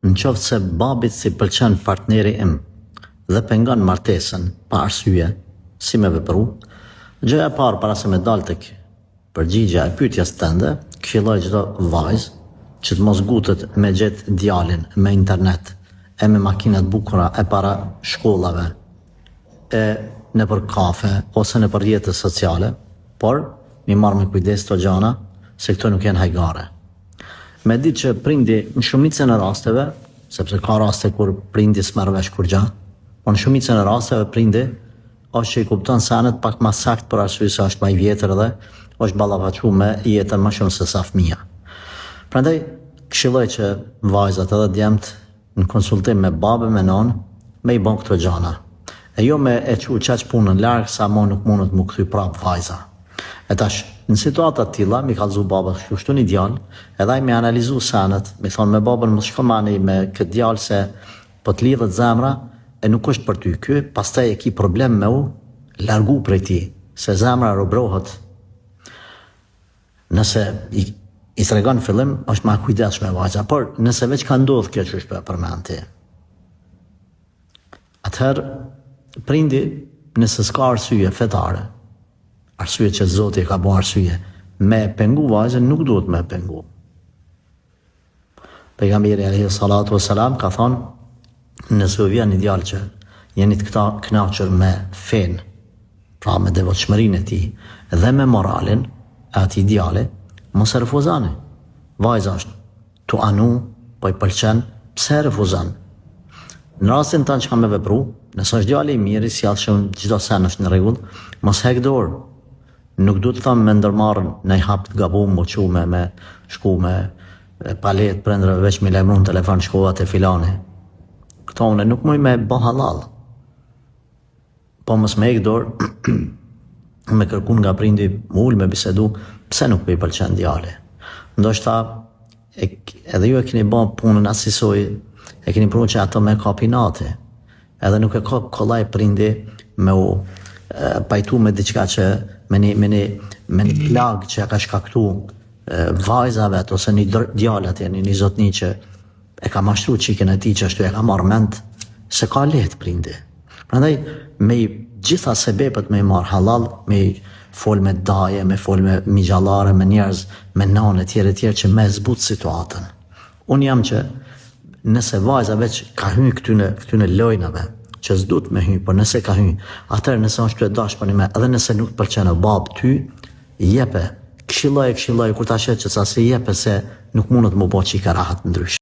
Në qoftë se babit si pëlqen partneri im dhe pengon martesën pa arsye, si me vepru, gjëja e parë para se me dalë tek përgjigja e pyetjes tënde, këshilloj çdo vajzë që të mos gutet me gjet djalin me internet, e me makinat bukura e para shkollave, e në për kafe ose në për rrjete sociale, por mi marrë me kujdes të gjana, se këto nuk janë hajgare. Me ditë që prindi në shumicën e rasteve, sepse ka raste kur prindi s'merr vesh kur gja, por në shumicën e rasteve prindi është që i kupton senet pak ma sakt për arsye se është më i vjetër dhe është ballafaqu me jetën më shumë se sa fëmia. Prandaj këshilloj që vajzat edhe djemt në konsultim me babën me nonë me i bën këto gjana. E jo me e qaq punën larg sa mo nuk mundet mu kthy prap vajza. E tash, në situata të tilla, mi kallëzu baba kështu një djalë, edhe ai me analizu senet, mi thonë me babën mos shko mani me këtë djalë se po të lidhet zemra e nuk është për ty. Ky pastaj e ki problem me u largu prej ti, se zemra robrohet. Nëse i tregon fillim, është ma kujdesshme vajza, por nëse veç ka ndodhur kjo që është përmend ti. Atëherë, prindi nëse s'ka arsye fetare, arsye që Zoti ka bërë arsye, me pengu vajzën nuk duhet me pengu. Pejgamberi alayhi salatu wassalam ka thonë, nëse u vjen një djalë që jeni të kënaqur me fen, pra me devotshmërinë e tij dhe me moralin e atij djali, mos e refuzani. Vajza është tu anu, po i pëlqen, pse e refuzon? Në rastin tanë që ka me vepru, nëse është djali i mirë, si sjellshëm, çdo sen është në rregull, mos hek dorë. Nuk du të thamë me ndërmarrën në i hapë të gabum, me shku me palet, prendre veç me lajmëru në telefon, shkova të filani. Këto une nuk muj me bo halal. Po mos me hek dorë, me kërkun nga prindi, ullë me bisedu, pse nuk për i pëlqen djali. Ndoshta, edhe ju e keni bo punën asisoj, e keni pru që ato me kapinati, edhe nuk e ka kollaj prindi me u pajtu me diçka që me një plag që ka shkaktu vajzave ose një djallat, një zotni që e ka mashtru qikën e ti që ashtu e ka marrë mend, se ka letë prindi. Prandaj, me gjitha sebepet me i marrë halal, me i fol me daje, me fol me migjallare, me njerëz, me nane, tjere që me zbut situatën. Unë jam që nëse vajza veç ka hynë këtyne lojnave, që s'dut me hy, por nëse ka hy, atër nëse është të dashpër me, edhe nëse nuk pëlqen babë ty, jepe, këshilloj, kur ta shet që sa se jepe se nuk mundet më bo qika rahat ndrysh.